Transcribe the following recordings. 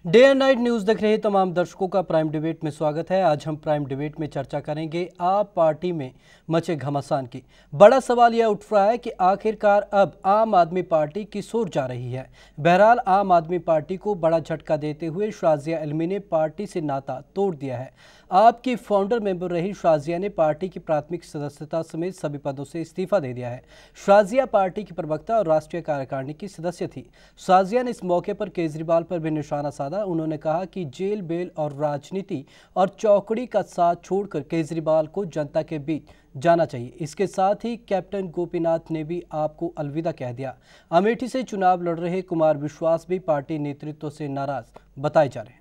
Day and night news देख रहे तमाम दर्शकों का प्राइम डिबेट में स्वागत है। आज हम प्राइम डिबेट में चर्चा करेंगे आप पार्टी में मचे घमासान की। बड़ा सवाल यह उठ रहा है कि आखिरकार अब आम आदमी पार्टी किस ओर जा रही है। बहरहाल आम आदमी पार्टी को बड़ा झटका देते हुए शाजिया इल्मी ने पार्टी से नाता तोड़ दिया है। आपकी फाउंडर मेंबर रही शाजिया ने पार्टी की प्राथमिक सदस्यता समेत सभी पदों से इस्तीफा दे दिया है। शाजिया पार्टी की प्रवक्ता और राष्ट्रीय कार्यकारिणी की सदस्य थी। शाजिया ने इस मौके पर केजरीवाल पर भी निशाना साधा। उन्होंने कहा कि जेल बेल और राजनीति और चौकड़ी का साथ छोड़कर केजरीवाल को जनता के बीच जाना चाहिए। इसके साथ ही कैप्टन गोपीनाथ ने भी आपको अलविदा कह दिया। अमेठी से चुनाव लड़ रहे कुमार विश्वास भी पार्टी नेतृत्व से नाराज बताए जा रहे हैं।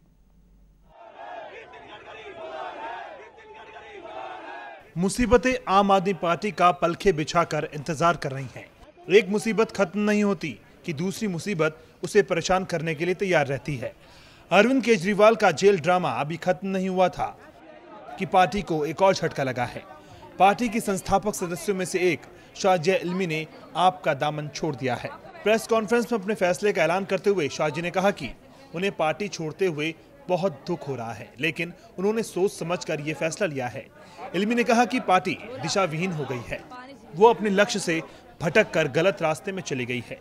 मुसीबतें आम आदमी पार्टी का पलखे बिछाकर इंतजार कर रही हैं। एक मुसीबत खत्म नहीं होती कि दूसरी मुसीबत उसे परेशान करने के लिए तैयार रहती है। अरविंद केजरीवाल का जेल ड्रामा अभी खत्म नहीं हुआ था कि पार्टी को एक और झटका लगा है। पार्टी की संस्थापक सदस्यों में से एक शाजिया इल्मी ने आप का दामन छोड़ दिया है। प्रेस कॉन्फ्रेंस में अपने फैसले का ऐलान करते हुए शाजिया ने कहा कि उन्हें पार्टी छोड़ते हुए बहुत दुख हो रहा है, लेकिन उन्होंने सोच समझकर ये फैसला लिया है। इल्मी ने कहा कि पार्टी दिशाविहीन हो गई है, वो अपने लक्ष्य से भटक कर गलत रास्ते में चली गई है।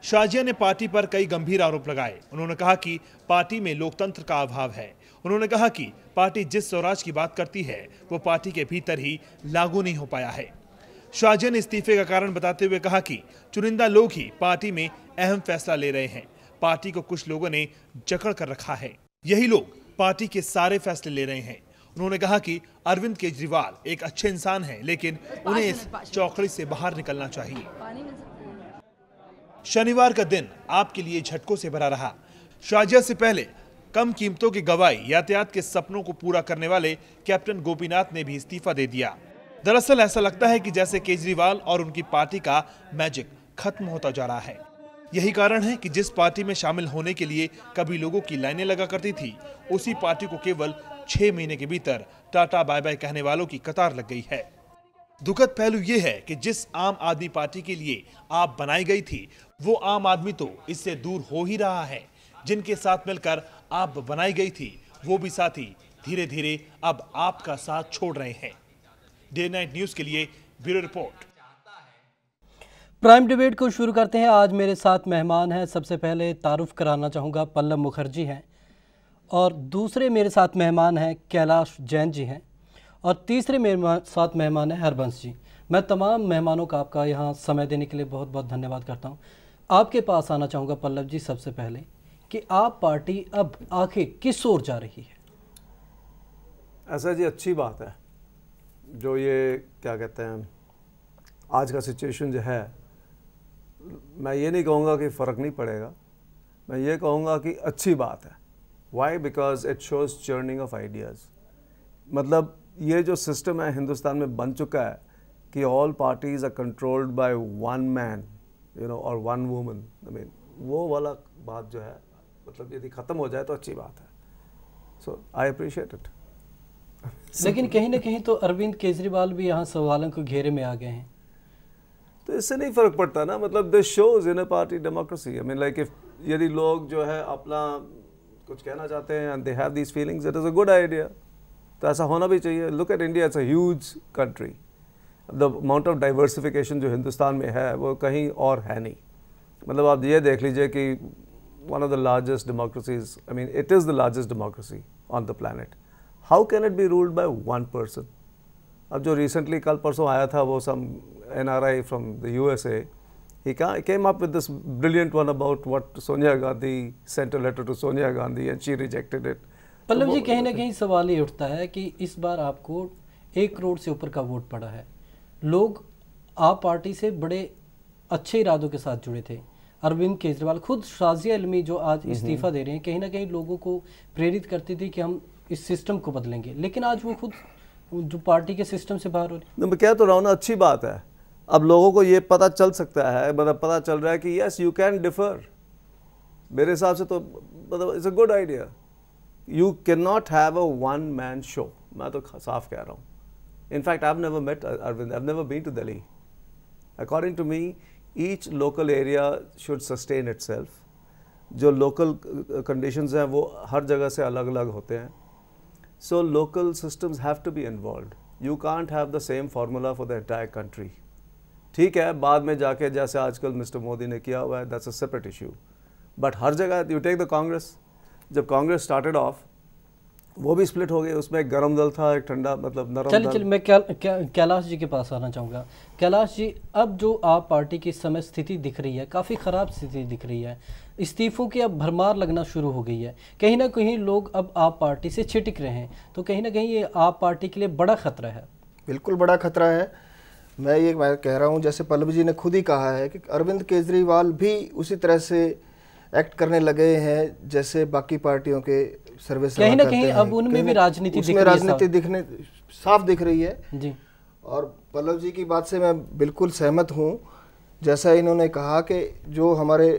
शाजिया ने पार्टी पर कई गंभीर आरोप लगाए। उन्होंने कहा कि पार्टी में लोकतंत्र का अभाव है। उन्होंने कहा कि पार्टी जिस स्वराज की बात करती है वो पार्टी के भीतर ही लागू नहीं हो पाया है। शाजिया ने इस्तीफे का कारण बताते हुए कहा कि चुनिंदा लोग ही पार्टी में अहम फैसला ले रहे हैं। पार्टी को कुछ लोगों ने जकड़ कर रखा है, यही लोग पार्टी के सारे फैसले ले रहे हैं। उन्होंने कहा कि अरविंद केजरीवाल एक अच्छे इंसान हैं, लेकिन उन्हें इस चौकड़ी से बाहर निकलना चाहिए। शनिवार का दिन आपके लिए झटकों से भरा रहा। शाजिया से पहले कम कीमतों की गवाही यातायात के सपनों को पूरा करने वाले कैप्टन गोपीनाथ ने भी इस्तीफा दे दिया। दरअसल ऐसा लगता है कि जैसे केजरीवाल और उनकी पार्टी का मैजिक खत्म होता जा रहा है। यही कारण है कि जिस पार्टी में शामिल होने के लिए कभी लोगों की लाइनें लगा करती थी, उसी पार्टी को केवल 6 महीने के भीतर टाटा बाय बाय कहने वालों की कतार लग गई है। दुखद पहलू यह है कि जिस आम आदमी पार्टी के लिए आप बनाई गई थी, वो आम आदमी तो इससे दूर हो ही रहा है। जिनके साथ मिलकर आप बनाई गई थी, वो भी साथी धीरे धीरे अब आपका साथ छोड़ रहे हैं। डे नाइट न्यूज के लिए ब्यूरो रिपोर्ट। प्राइम डिबेट को शुरू करते हैं। आज मेरे साथ मेहमान हैं। सबसे पहले तारुफ कराना चाहूँगा, पल्लव मुखर्जी हैं, और दूसरे मेरे साथ मेहमान हैं कैलाश जैन जी हैं, और तीसरे मेरे साथ मेहमान हैं हरबंश जी। मैं तमाम मेहमानों का आपका यहाँ समय देने के लिए बहुत बहुत धन्यवाद करता हूँ। आपके पास आना चाहूँगा पल्लव जी, सबसे पहले कि आप पार्टी अब आखिर किस ओर जा रही है। ऐसा जी अच्छी बात है जो ये क्या कहते हैं आज का सिचुएशन जो है। मैं ये नहीं कहूँगा कि फ़र्क नहीं पड़ेगा, मैं ये कहूँगा कि अच्छी बात है। Why? Because it shows churning of ideas. मतलब ये जो सिस्टम है हिंदुस्तान में बन चुका है कि all parties are controlled by one man और वन वुमन। आई मीन वो वाला बात जो है, मतलब यदि ख़त्म हो जाए तो अच्छी बात है। सो आई अप्रिशिएट इट। लेकिन कहीं ना कहीं तो अरविंद केजरीवाल भी यहाँ सवालों के घेरे में आ गए हैं, तो इससे नहीं फ़र्क पड़ता ना। मतलब this shows in a party democracy. I mean like if यदि लोग जो है अपना कुछ कहना चाहते हैं and they have these feelings, it is a good idea. तो ऐसा होना भी चाहिए। Look at India, it's a huge country. The amount of diversification जो हिंदुस्तान में है वो कहीं और है नहीं। मतलब आप ये देख लीजिए कि one of the largest democracies, I mean it is the largest democracy on the planet. How can it be ruled by one person? अब जो रिसेंटली कल परसों आया था वो सम NRI from the USA, he came up with this brilliant one about what Sonia Gandhi sent a letter to Sonia Gandhi and she rejected it. Pallav जी, कहीं ना कहीं सवाल ये उठता है कि इस बार आपको 1 करोड़ से ऊपर का वोट पड़ा है। लोग आप पार्टी से बड़े अच्छे इरादों के साथ जुड़े थे। अरविंद केजरीवाल, खुद शाजिया इल्मी जो आज इस्तीफा दे रहे हैं, कहीं ना कहीं लोगों को प्रेरित करती थी कि हम इस सिस्टम को बदलेंगे, लेकिन आज वो खुद जो पार्टी के सिस्टम से बाहर हो रही। मैं कह तो रहा हूँ ना, अच्छी बात है। अब लोगों को ये पता चल सकता है, मतलब पता चल रहा है कि यस यू कैन डिफर। मेरे हिसाब से तो मतलब it's a good idea. You can not have a one man show. मैं तो साफ कह रहा हूँ। In fact I have never met Arvind, I have never been to Delhi. According to me, each local area should sustain itself जो local conditions हैं वो हर जगह से अलग अलग होते हैं. So local systems have to be involved. You can't have the same formula for the entire country. ठीक है, बाद में जाके जैसे आजकल मिस्टर मोदी ने किया हुआ है, that's a separate issue. But हर जगह यू टेक द कांग्रेस, जब कांग्रेस स्टार्टेड ऑफ वो भी स्प्लिट हो गई, उसमें एक गर्म दल था, एक ठंडा मतलब नरम दल. चल मैं कैलाश जी के पास आना चाहूँगा. कैलाश जी, अब जो आप पार्टी की इस समय स्थिति दिख रही है, काफ़ी ख़राब स्थिति दिख रही है. इस्तीफों की अब भरमार लगना शुरू हो गई है. कहीं ना कहीं लोग अब आप पार्टी से छिटक रहे हैं, तो कहीं ना कहीं ये आप पार्टी के लिए बड़ा खतरा है. बिल्कुल बड़ा खतरा है. मैं कह रहा हूँ, जैसे पल्लवी जी ने खुद ही कहा है कि अरविंद केजरीवाल भी उसी तरह से एक्ट करने लगे हैं जैसे बाकी पार्टियों के सर्वे कहीं ना कहीं अब उनमें भी राजनीति दिखने साफ दिख रही है जी. और पल्लव जी की बात से मैं बिल्कुल सहमत हूँ. जैसा इन्होंने कहा कि जो हमारे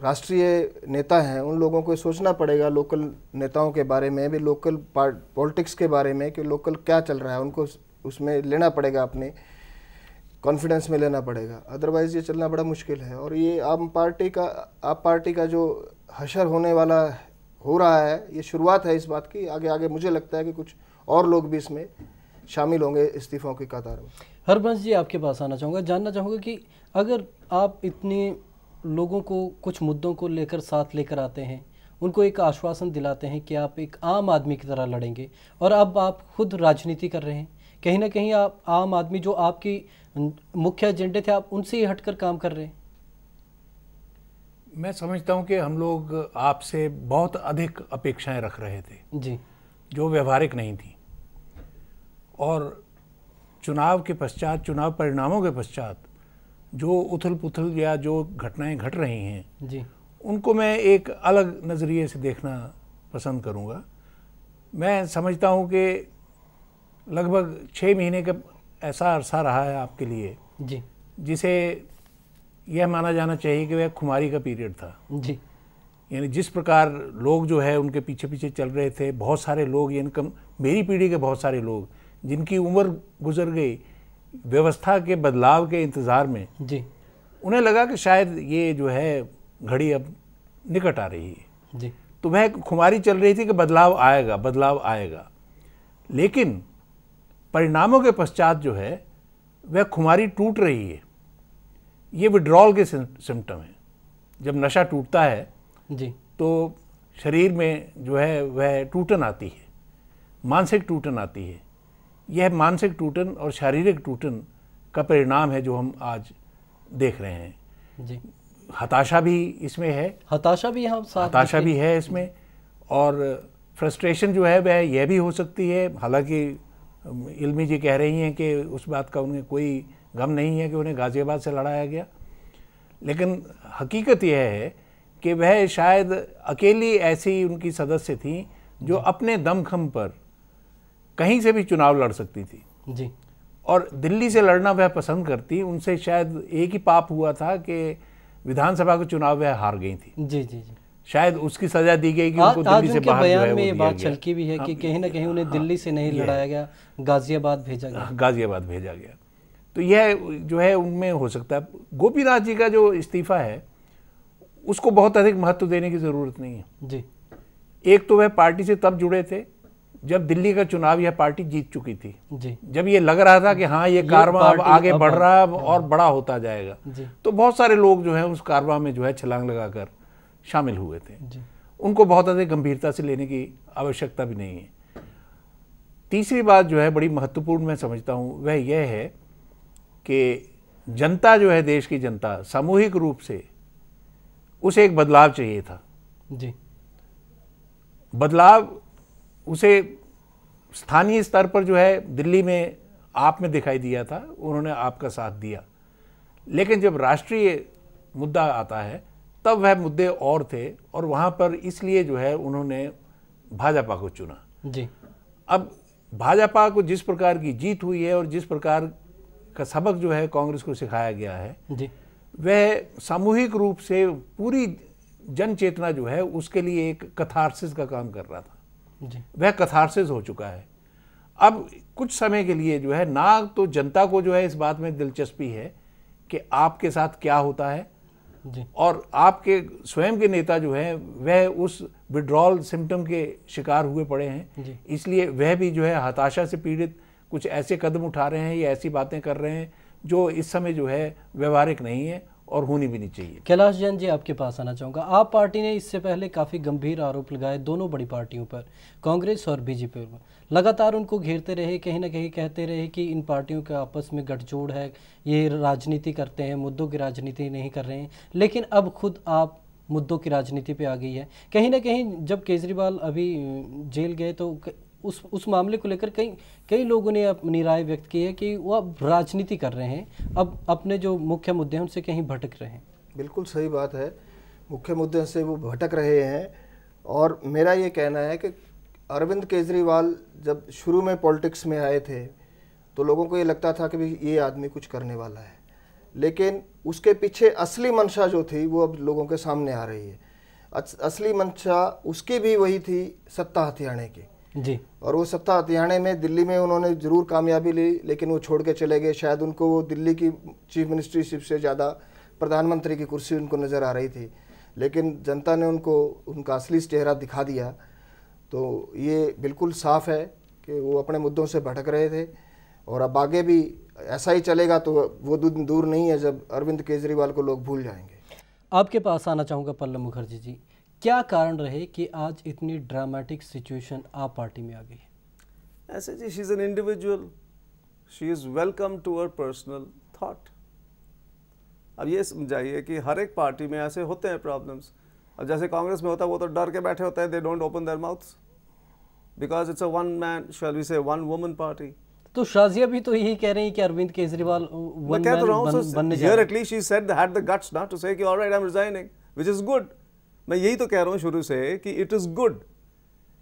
राष्ट्रीय नेता हैं उन लोगों को सोचना पड़ेगा लोकल नेताओं के बारे में भी, लोकल पॉलिटिक्स के बारे में कि लोकल क्या चल रहा है, उनको उसमें लेना पड़ेगा, अपने कॉन्फिडेंस में लेना पड़ेगा. अदरवाइज़ ये चलना बड़ा मुश्किल है. और ये आप पार्टी का जो हशर होने वाला हो रहा है, ये शुरुआत है इस बात की. आगे आगे मुझे लगता है कि कुछ और लोग भी इसमें शामिल होंगे इस्तीफों की कतार में. हरबंश जी, आपके पास आना चाहूँगा, जानना चाहूँगा कि अगर आप इतने लोगों को कुछ मुद्दों को लेकर साथ लेकर आते हैं, उनको एक आश्वासन दिलाते हैं कि आप एक आम आदमी की तरह लड़ेंगे, और अब आप खुद राजनीति कर रहे हैं, कहीं ना कहीं आप आम आदमी जो आपकी मुख्य एजेंडे थे आप उनसे ही हटकर काम कर रहे हैं. मैं समझता हूं कि हम लोग आपसे बहुत अधिक अपेक्षाएं रख रहे थे जी, जो व्यवहारिक नहीं थी. और चुनाव के पश्चात, चुनाव परिणामों के पश्चात जो उथल पुथल या जो घटनाएं घट रही हैं जी, उनको मैं एक अलग नज़रिए से देखना पसंद करूंगा. मैं समझता हूं कि लगभग 6 महीने का ऐसा अरसा रहा है आपके लिए जी, जिसे यह माना जाना चाहिए कि वह खुमारी का पीरियड था जी. यानी जिस प्रकार लोग जो है उनके पीछे पीछे चल रहे थे, बहुत सारे लोग, यानी मेरी पीढ़ी के बहुत सारे लोग जिनकी उम्र गुजर गई व्यवस्था के बदलाव के इंतज़ार में जी, उन्हें लगा कि शायद ये जो है घड़ी अब निकट आ रही है जी. तो वह खुमारी चल रही थी कि बदलाव आएगा, बदलाव आएगा. लेकिन परिणामों के पश्चात जो है वह खुमारी टूट रही है. ये विड्रॉल के सिम्टम है. जब नशा टूटता है जी, तो शरीर में जो है वह टूटन आती है, मानसिक टूटन आती है. यह मानसिक टूटन और शारीरिक टूटन का परिणाम है जो हम आज देख रहे हैं. जी. हताशा भी इसमें है, हताशा भी हम साथ हताशा भी है इसमें. और फ्रस्ट्रेशन जो है वह यह भी हो सकती है. हालांकि इल्मी जी कह रही हैं कि उस बात का उन्हें कोई गम नहीं है कि उन्हें गाज़ियाबाद से लड़ाया गया, लेकिन हकीकत यह है कि वह शायद अकेली ऐसी उनकी सदस्य थी जो अपने दमखम पर कहीं से भी चुनाव लड़ सकती थी जी, और दिल्ली से लड़ना वह पसंद करती. उनसे शायद एक ही पाप हुआ था कि विधानसभा का चुनाव वह हार गई थी. जी, जी, जी. शायद उसकी सजा दी गई कि उनको दिल्ली से बाहर जो है वो में ये दिया बात गया. छलकी भी है कि कहीं ना कहीं उन्हें दिल्ली से नहीं लड़ाया गया, गाजियाबाद भेजा गया. गाजियाबाद भेजा गया. तो यह जो है उनमें हो सकता है. गोपीनाथ जी का जो इस्तीफा है उसको बहुत अधिक महत्व देने की ज़रूरत नहीं है जी. एक तो वह पार्टी से तब जुड़े थे जब दिल्ली का चुनाव यह पार्टी जीत चुकी थी जी, जब ये लग रहा था कि हाँ ये कारवां अब आगे बढ़ रहा है और बड़ा होता जाएगा. तो बहुत सारे लोग जो है उस कारवां में जो है छलांग लगाकर शामिल हुए थे. उनको बहुत अधिक गंभीरता से लेने की आवश्यकता भी नहीं है. तीसरी बात जो है बड़ी महत्वपूर्ण मैं समझता हूँ वह यह है कि जनता जो है, देश की जनता सामूहिक रूप से उसे एक बदलाव चाहिए था जी. बदलाव उसे स्थानीय स्तर पर जो है दिल्ली में आप में दिखाई दिया था, उन्होंने आपका साथ दिया. लेकिन जब राष्ट्रीय मुद्दा आता है तब वह मुद्दे और थे और वहाँ पर इसलिए जो है उन्होंने भाजपा को चुना जी. अब भाजपा को जिस प्रकार की जीत हुई है और जिस प्रकार का सबक जो है कांग्रेस को सिखाया गया है जी. वह सामूहिक रूप से पूरी जन चेतना जो है उसके लिए एक कथारसिस का काम कर रहा था जी. वह कथारसिस हो चुका है. अब कुछ समय के लिए जो है ना तो जनता को जो है इस बात में दिलचस्पी है कि आपके साथ क्या होता है जी। और आपके स्वयं के नेता जो है वह उस विड्रॉल सिम्टम के शिकार हुए पड़े हैं, इसलिए वह भी जो है हताशा से पीड़ित कुछ ऐसे कदम उठा रहे हैं या ऐसी बातें कर रहे हैं जो इस समय जो है व्यवहारिक नहीं है और होनी भी नहीं चाहिए। कैलाश जैन जी, आपके पास आना चाहूँगा। आप पार्टी ने इससे पहले काफ़ी गंभीर आरोप लगाए दोनों बड़ी पार्टियों पर, कांग्रेस और बीजेपी पर। लगातार उनको घेरते रहे, कहीं ना कहीं कहते रहे कि इन पार्टियों के आपस में गठजोड़ है, ये राजनीति करते हैं, मुद्दों की राजनीति नहीं कर रहे हैं। लेकिन अब खुद आप मुद्दों की राजनीति पे आ गई है। कहीं ना कहीं जब केजरीवाल अभी जेल गए तो उस मामले को लेकर कई लोगों ने अपनी राय व्यक्त की है कि वो अब राजनीति कर रहे हैं, अब अपने जो मुख्य मुद्दे हैं उनसे कहीं भटक रहे हैं। बिल्कुल सही बात है, मुख्य मुद्दे से वो भटक रहे हैं। और मेरा ये कहना है कि अरविंद केजरीवाल जब शुरू में पॉलिटिक्स में आए थे तो लोगों को ये लगता था कि भाई ये आदमी कुछ करने वाला है, लेकिन उसके पीछे असली मंशा जो थी वो अब लोगों के सामने आ रही है। असली मंशा उसकी भी वही थी, सत्ता हथियाने की जी। और वो सत्ता हथियाने में दिल्ली में उन्होंने ज़रूर कामयाबी ली, लेकिन वो छोड़ के चले गए। शायद उनको वो दिल्ली की चीफ मिनिस्ट्रीशिप से ज़्यादा प्रधानमंत्री की कुर्सी उनको नज़र आ रही थी, लेकिन जनता ने उनको उनका असली चेहरा दिखा दिया। तो ये बिल्कुल साफ़ है कि वो अपने मुद्दों से भटक रहे थे और अब आगे भी ऐसा ही चलेगा तो वो दूर नहीं है जब अरविंद केजरीवाल को लोग भूल जाएंगे। आपके पास आना चाहूँगा पल्लव मुखर्जी जी, क्या कारण रहे कि आज इतनी ड्रामेटिक सिचुएशन आप पार्टी में आ गई? ऐसे जी, she is an individual, she is welcome to her personal thought. अब ये समझाइए कि हर एक पार्टी में ऐसे होते हैं प्रॉब्लम्स। अब जैसे कांग्रेस में होता है, वो तो डर के बैठे होते हैं, they don't open their mouths because it's a one man, shall we say one woman party. तो शाजिया भी तो यही कह रही है कि अरविंद केजरीवाल वन मैन बनने जा रहे हैं। Here at least she said they had the guts ना to say कि all right I'm resigning, which is good। मैं यही तो कह रहा हूँ शुरू से कि it is good,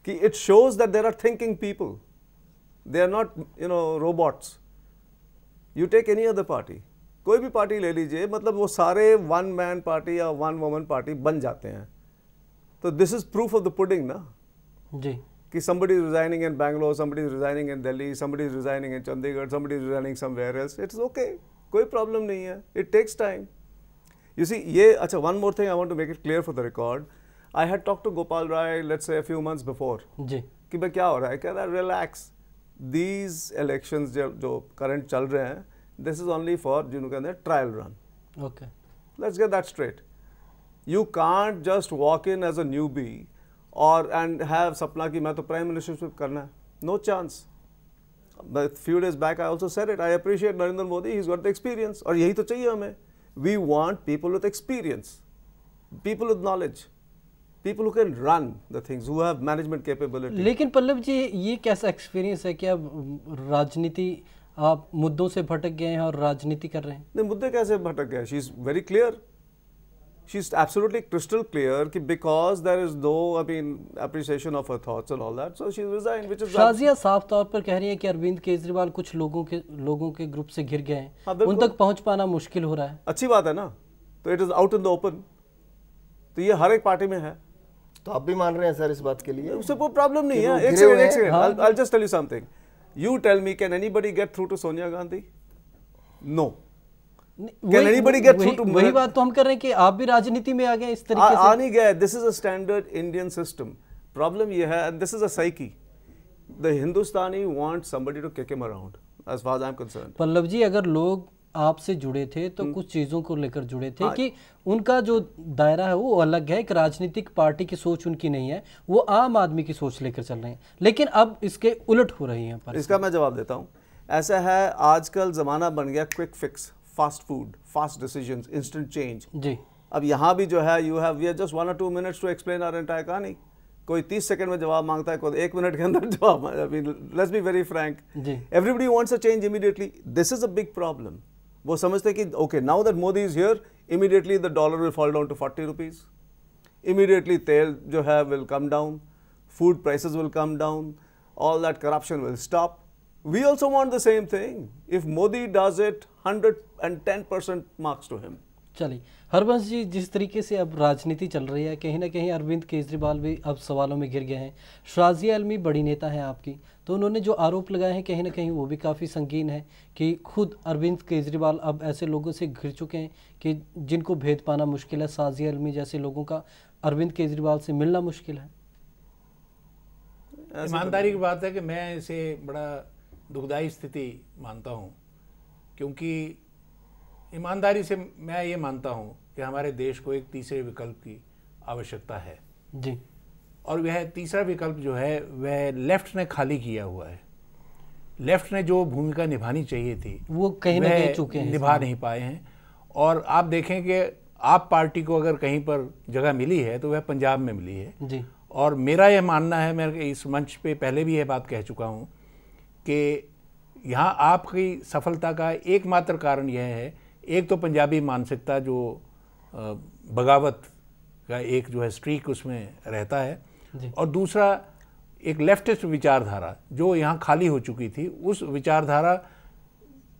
कि it shows that there are thinking people, they are not robots। You take any other party, कोई भी पार्टी ले लीजिए, मतलब वो सारे वन मैन पार्टी या वन वुमन पार्टी बन जाते हैं। तो this is proof of the pudding ना जी, कि somebody is resigning in Bangalore, somebody is resigning in Delhi, somebody is resigning in Chandigarh, somebody is resigning somewhere else. It's okay, कोई problem नहीं है, it takes time। You see, ये अच्छा, one more thing I want to make it clear for the record। I had talked to Gopal Rai, let's say a few months before, जी, कि भाई क्या हो रहा है, कह रहा है relax, these elections जो current चल रहे हैं, this is only for जिनको कहते हैं trial run। Okay, Let's get that straight। You can't just walk in as a newbie और and have सपना कि मैं तो प्राइम मिनिस्टरशिप करना है, no chance। But few days back I also said it, I appreciate Narendra Modi, he's got the experience और यही तो चाहिए हमें। We want people with experience, people with knowledge, people who can run the things, who have management capability। लेकिन पल्लव जी, ये कैसा experience है कि अब राजनीति आप मुद्दों से भटक गए हैं और राजनीति कर रहे हैं? नहीं, मुद्दे कैसे भटक गए? She is very clear, she is absolutely crystal clear कि because there is no appreciation of her thoughts and all that, so she resigned, which is Shazia साफ तौर पर कह रही है कि अरविंद केजरीवाल कुछ लोगों के ग्रुप से घिर गए हैं, हाँ, उन तक पहुंच पाना मुश्किल हो रहा है। अच्छी बात है ना, तो it is out in the open, तो ये हर एक पार्टी में है, तो आप भी मान रहे हैं सर इस बात के लिए? उससे कोई प्रॉब्लम नहीं है। एक second, I'll just tell you something। You tell me, can anybody get through to Sonia Gandhi? No। Can anybody get through to? वही बात तो हम कर रहे हैं कि आप भी राजनीति में आ गए इस तरीके से। आ नहीं गए। This is a standard Indian system। Problem ये है, and this is a psyche। The Hindustani wants somebody to kick him around, as far as I'm concerned। Pallav जी, अगर लोग आपसे जुड़े थे तो कुछ चीज़ों को लेकर जुड़े थे कि उनका जो दायरा है वो अलग है, एक राजनीतिक पार्टी की सोच उनकी नहीं है, वो आम आदमी की सोच लेकर चल रहे हैं, लेकिन अब इसके उलट हो रही है। इसका मैं जवाब देता हूँ। ऐसा है, आजकल ज़माना बन गया quick fix, fast food, fast decisions, instant change. जी, अब यहाँ भी जो है, we have just 1 or 2 minutes to explain our entire कहानी। कोई 30 सेकंड में जवाब मांगता है, कोई 1 मिनट के अंदर जवाब। Let's be very frank, everybody wants a change immediately. This is a big problem. वो समझते हैं कि okay, now that Modi is here, immediately the dollar will fall down to 40 rupees, immediately तेल जो है will come down, food prices will come down, all that corruption will stop. We also want the same thing. If Modi does it, 110% marks to him। चलिए हरबंस जी, जिस तरीके से अब राजनीति चल रही है, कहीं ना कहीं अरविंद केजरीवाल भी अब सवालों में घिर गए हैं। शाजिया आलमी बड़ी नेता है आपकी, तो उन्होंने जो आरोप लगाए हैं कहीं ना कहीं वो भी काफ़ी संगीन है कि खुद अरविंद केजरीवाल अब ऐसे लोगों से घिर चुके हैं कि जिनको भेद पाना मुश्किल है। शाजिया आलमी जैसे लोगों का अरविंद केजरीवाल से मिलना मुश्किल है। ईमानदारी की बात है कि मैं इसे बड़ा दुखदायी स्थिति मानता हूँ, क्योंकि ईमानदारी से मैं ये मानता हूँ कि हमारे देश को एक तीसरे विकल्प की आवश्यकता है जी, और वह तीसरा विकल्प जो है वह लेफ्ट ने खाली किया हुआ है। लेफ्ट ने जो भूमिका निभानी चाहिए थी वो कहीं ना कहीं चुके हैं, निभा नहीं पाए हैं। और आप देखें कि आप पार्टी को अगर कहीं पर जगह मिली है तो वह पंजाब में मिली है जी। और मेरा यह मानना है, मैं इस मंच पे पहले भी यह बात कह चुका हूँ कि यहाँ आपकी सफलता का एकमात्र कारण यह है, एक तो पंजाबी मानसिकता जो बगावत का एक जो है स्ट्रीक उसमें रहता है, और दूसरा एक लेफ्टिस्ट विचारधारा जो यहाँ खाली हो चुकी थी, उस विचारधारा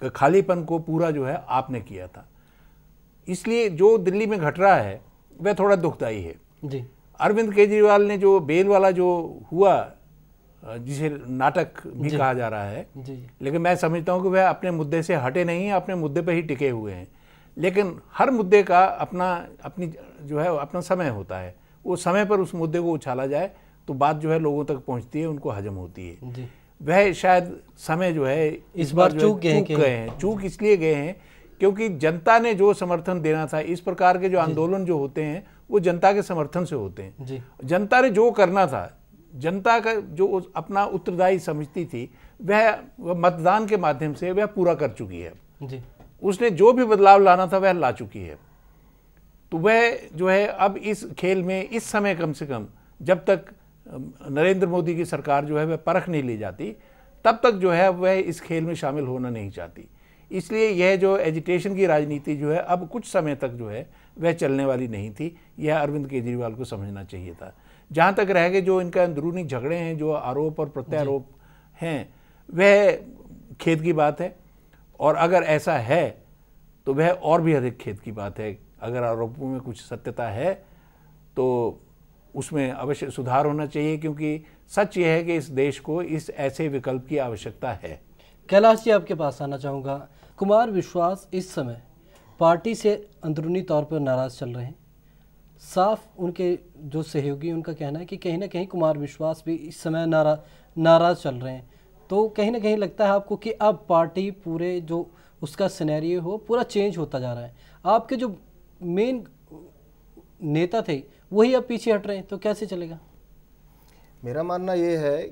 का खालीपन को पूरा जो है आपने किया था। इसलिए जो दिल्ली में घट रहा है वह थोड़ा दुखदायी है जी। अरविंद केजरीवाल ने जो बेल वाला जो हुआ, जिसे नाटक भी कहा जा रहा है जी, लेकिन मैं समझता हूँ कि वह अपने मुद्दे से हटे नहीं हैं, अपने मुद्दे पर ही टिके हुए हैं। लेकिन हर मुद्दे का अपनी जो है अपना समय होता है, वो समय पर उस मुद्दे को उछाला जाए तो बात जो है लोगों तक पहुँचती है, उनको हजम होती है जी। वह शायद समय जो है इस बार चूक गए हैं। चूक इसलिए गए हैं क्योंकि जनता ने जो समर्थन देना था, इस प्रकार के जो आंदोलन जो होते हैं वो जनता के समर्थन से होते हैं जी। जनता ने जो करना था, जनता का जो अपना उत्तरदायी समझती थी, वह मतदान के माध्यम से वह पूरा कर चुकी है जी। उसने जो भी बदलाव लाना था वह ला चुकी है। तो वह जो है अब इस खेल में इस समय कम से कम जब तक नरेंद्र मोदी की सरकार जो है वह परख नहीं ली जाती, तब तक जो है वह इस खेल में शामिल होना नहीं चाहती। इसलिए यह जो एजिटेशन की राजनीति जो है अब कुछ समय तक जो है वह चलने वाली नहीं थी। यह अरविंद केजरीवाल को समझना चाहिए था। जहाँ तक रह गए जो इनका अंदरूनी झगड़े हैं, जो आरोप और प्रत्यारोप हैं, वह खेद की बात है। और अगर ऐसा है तो वह और भी अधिक खेद की बात है। अगर आरोपों में कुछ सत्यता है तो उसमें अवश्य सुधार होना चाहिए, क्योंकि सच यह है कि इस देश को इस ऐसे विकल्प की आवश्यकता है। कैलाश जी, आपके पास आना चाहूँगा। कुमार विश्वास इस समय पार्टी से अंदरूनी तौर पर नाराज़ चल रहे हैं। साफ उनके जो सहयोगी उनका कहना है कि कहीं ना कहीं कुमार विश्वास भी इस समय नाराज़ चल रहे हैं। तो कहीं ना कहीं लगता है आपको कि अब पार्टी पूरे जो उसका सिनेरियो हो पूरा चेंज होता जा रहा है। आपके जो मेन नेता थे वही अब पीछे हट रहे हैं, तो कैसे चलेगा? मेरा मानना ये है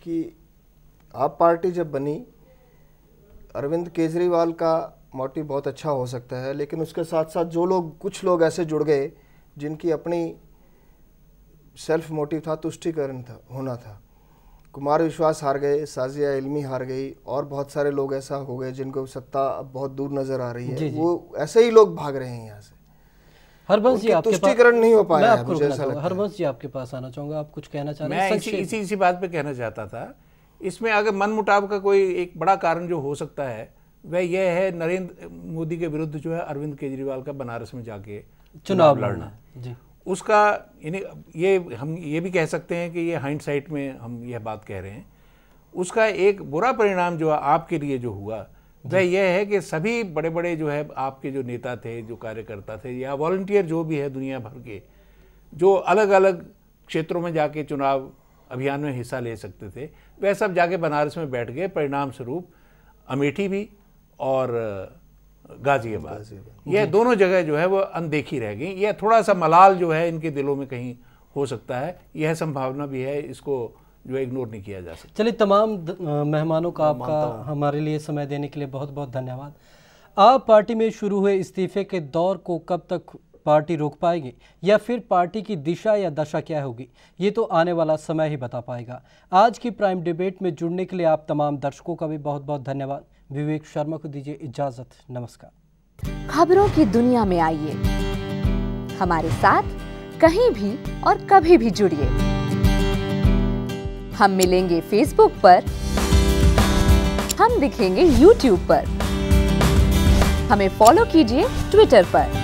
कि आप पार्टी जब बनी, अरविंद केजरीवाल का मोटिव बहुत अच्छा हो सकता है, लेकिन उसके साथ साथ जो लोग कुछ लोग ऐसे जुड़ गए जिनकी अपनी सेल्फ मोटिव था, तुष्टिकरण था होना था। कुमार विश्वास हार गए, शाजिया इल्मी हार गई, और बहुत सारे लोग ऐसा हो गए जिनको सत्ता अब बहुत दूर नजर आ रही है। जी, जी। वो ऐसे ही लोग भाग रहे हैं यहाँ से। हरबंस जी, आपके तुष्टिकरण नहीं हो पाया है, मुझे ऐसा पास लगता है। हरबंस जी, आपके पास आना चाहूँगा। आप कुछ कहना चाह रहे हैं? मैं इसी बात पे कहना चाहता था। इसमें अगर मनमुटाव का कोई एक बड़ा कारण जो हो सकता है वह यह है नरेंद्र मोदी के विरुद्ध जो है अरविंद केजरीवाल का बनारस में जाके चुनाव लड़ना जी। उसका हम ये भी कह सकते हैं कि ये हाइंडसाइट में हम यह बात कह रहे हैं। उसका एक बुरा परिणाम जो आपके लिए जो हुआ वह यह है कि सभी बड़े बड़े जो है आपके जो नेता थे, जो कार्यकर्ता थे, या वॉलंटियर जो भी है दुनिया भर के, जो अलग अलग क्षेत्रों में जाके चुनाव अभियान में हिस्सा ले सकते थे, वह सब जाके बनारस में बैठ गए। परिणाम स्वरूप अमेठी भी और गाजियाबाद, यह दोनों जगह जो है वो अनदेखी रह गई। यह थोड़ा सा मलाल जो है इनके दिलों में कहीं हो सकता है, यह संभावना भी है, इसको जो इग्नोर नहीं किया जा सकता। चलिए, तमाम मेहमानों का आपका हमारे लिए समय देने के लिए बहुत बहुत धन्यवाद। आप पार्टी में शुरू हुए इस्तीफे के दौर को कब तक पार्टी रोक पाएगी, या फिर पार्टी की दिशा या दशा क्या होगी, ये तो आने वाला समय ही बता पाएगा। आज की प्राइम डिबेट में जुड़ने के लिए आप तमाम दर्शकों का भी बहुत बहुत धन्यवाद। विवेक शर्मा को दीजिए इजाजत। नमस्कार। खबरों की दुनिया में आइए, हमारे साथ कहीं भी और कभी भी जुड़िए। हम मिलेंगे फेसबुक पर, हम दिखेंगे यूट्यूब पर, हमें फॉलो कीजिए ट्विटर पर।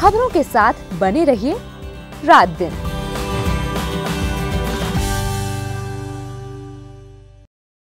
खबरों के साथ बने रहिए रात दिन।